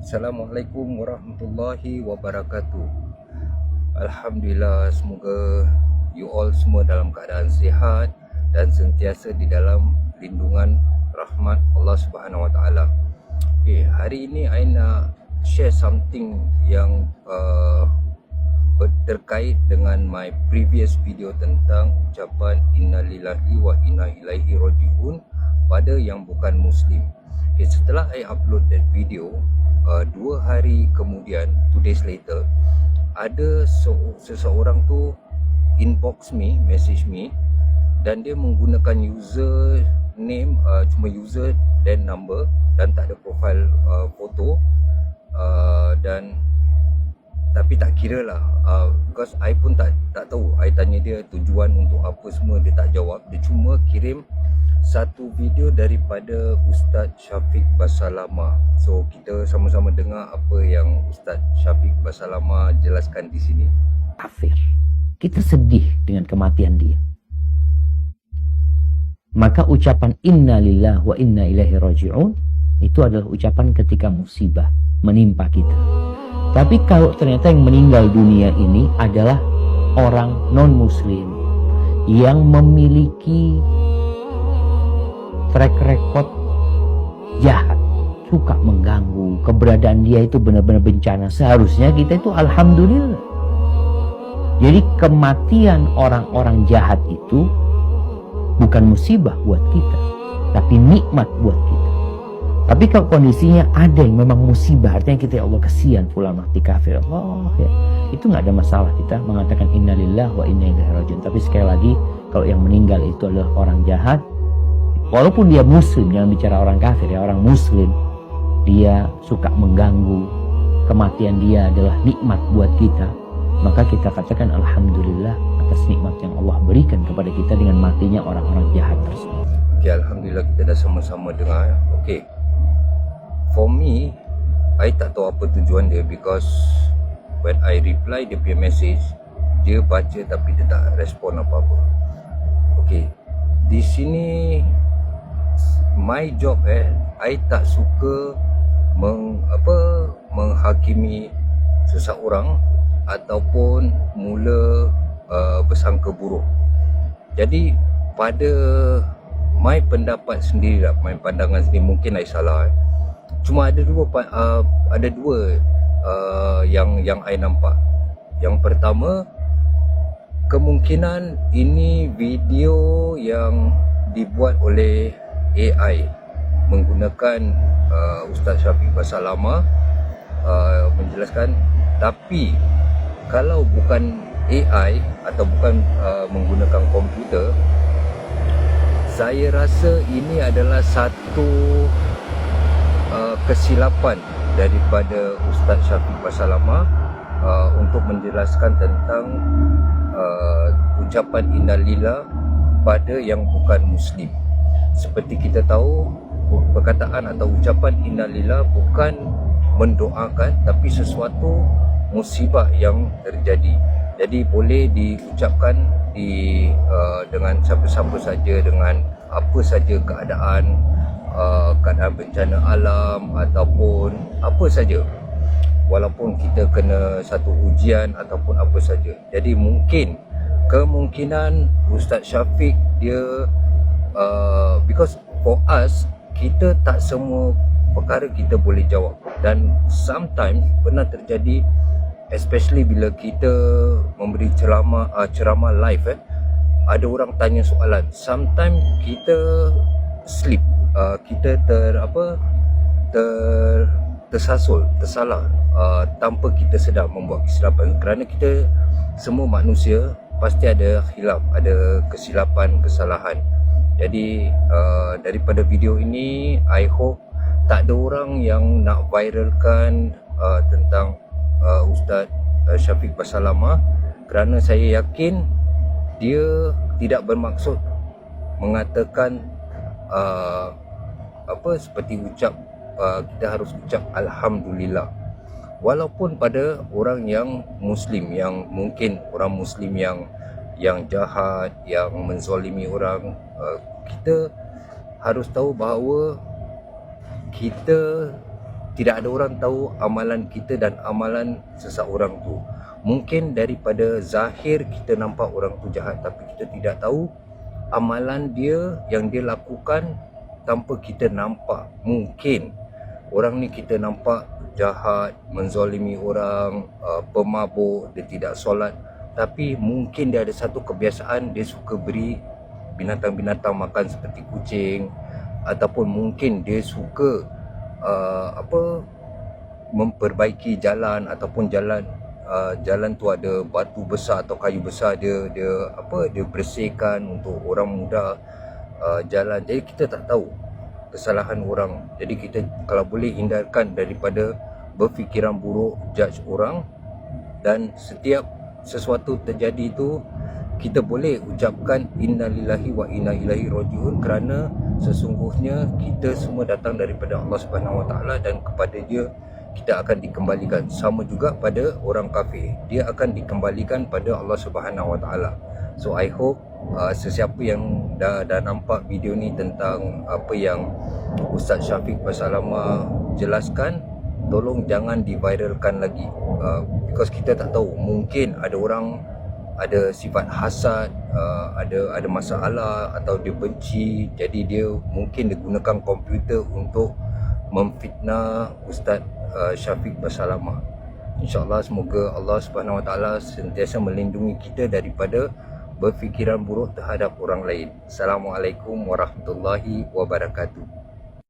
Assalamualaikum warahmatullahi wabarakatuh. Alhamdulillah, semoga you all semua dalam keadaan sihat dan sentiasa di dalam lindungan rahmat Allah Subhanahu Wa Taala. Hari ini I nak share something yang terkait dengan my previous video tentang ucapan innalillahi wa inna ilaihi raji'un pada yang bukan Muslim. Setelah I upload that video, 2 hari kemudian, 2 days later, ada seseorang tu inbox me, message me, dan dia menggunakan user name, cuma user dan number, dan tak ada profile foto, dan tapi tak kira lah, because I pun tak tahu. I tanya dia tujuan untuk apa semua, dia tak jawab. Dia cuma kirim satu video daripada Ustaz Syafiq Basalama. So kita sama-sama dengar apa yang Ustaz Syafiq Basalama jelaskan di sini. Kafir. Kita sedih dengan kematian dia. Maka ucapan inna lillahi wa inna ilaihi raji'un itu adalah ucapan ketika musibah menimpa kita. Tapi kalau ternyata yang meninggal dunia ini adalah orang non-muslim yang memiliki track record jahat, suka mengganggu, keberadaan dia itu benar-benar bencana, seharusnya kita itu alhamdulillah. Jadi kematian orang-orang jahat itu bukan musibah buat kita, tapi nikmat buat kita. Tapi kalau kondisinya ada yang memang musibah, artinya kita, ya Allah kasihan fulan mati kafir, Allah ya, itu nggak ada masalah kita mengatakan innalillahi wa inna ilaihi raji'un. Tapi sekali lagi, kalau yang meninggal itu adalah orang jahat, walaupun dia muslim, jangan bicara orang kafir ya, orang muslim, dia suka mengganggu, kematian dia adalah nikmat buat kita, maka kita katakan alhamdulillah atas nikmat yang Allah berikan kepada kita dengan matinya orang-orang jahat tersebut. Alhamdulillah kita dah sama-sama dengar. For me, I tak tahu apa tujuan dia, because when I reply dia punya message, dia baca tapi dia tak respon apa-apa. Di sini my job, I tak suka menghakimi seseorang ataupun mula bersangka buruk. Jadi pada my pendapat sendiri lah, my pandangan sendiri, mungkin I salah. Cuma ada dua yang I nampak. Yang pertama, kemungkinan ini video yang dibuat oleh AI menggunakan Ustaz Syafiq Basalama menjelaskan. Tapi kalau bukan AI atau bukan menggunakan komputer, saya rasa ini adalah satu kesilapan daripada Ustaz Syafiq Basalama untuk menjelaskan tentang ucapan innalillah pada yang bukan Muslim. Seperti kita tahu, perkataan atau ucapan innalillah bukan mendoakan, tapi sesuatu musibah yang terjadi. Jadi boleh diucapkan dengan siapa-siapa saja, dengan apa saja keadaan bencana alam ataupun apa saja, walaupun kita kena satu ujian ataupun apa saja. Jadi kemungkinan Ustaz Syafiq dia because for us, kita tak semua perkara kita boleh jawab, dan sometimes pernah terjadi, especially bila kita memberi ceramah live, ada orang tanya soalan, sometimes kita slip, kita tersalah tanpa kita sedar, membuat kesilapan. Kerana kita semua manusia, pasti ada khilaf, ada kesilapan, kesalahan. Jadi daripada video ini, I hope tak ada orang yang nak viralkan tentang Ustaz Syafiq Basalama, kerana saya yakin dia tidak bermaksud mengatakan seperti kita harus ucap alhamdulillah. Walaupun pada orang yang Muslim, yang mungkin orang Muslim yang jahat, yang menzalimi orang, kita harus tahu bahawa kita tidak ada orang tahu amalan kita dan amalan seseorang tu. Mungkin daripada zahir kita nampak orang tu jahat, tapi kita tidak tahu amalan dia yang dia lakukan tanpa kita nampak. Mungkin orang ni kita nampak jahat, menzalimi orang, pemabuk, dia tidak solat, tapi mungkin dia ada satu kebiasaan, dia suka beri binatang-binatang makan seperti kucing, ataupun mungkin dia suka memperbaiki jalan, ataupun jalan tu ada batu besar atau kayu besar, dia bersihkan untuk orang muda jalan. Jadi kita tak tahu kesalahan orang. Jadi kita kalau boleh hindarkan daripada berfikiran buruk, judge orang, dan setiap sesuatu terjadi tu kita boleh ucapkan innalillahi wa inna ilaihi rajiun, kerana sesungguhnya kita semua datang daripada Allah Subhanahu Wa Taala dan kepada Dia kita akan dikembalikan. Sama juga pada orang kafir, dia akan dikembalikan pada Allah Subhanahu Wa Taala. So I hope sesiapa yang dah nampak video ni tentang apa yang Ustaz Syafiq Basalama jelaskan, tolong jangan diviralkan lagi, because kita tak tahu, mungkin ada orang ada sifat hasad, ada masalah, atau dia benci, jadi dia mungkin dia gunakan komputer untuk memfitnah Ustaz Syafiq Basalama. InsyaAllah semoga Allah Subhanahu Wa Taala sentiasa melindungi kita daripada berfikiran buruk terhadap orang lain. Assalamualaikum warahmatullahi wabarakatuh.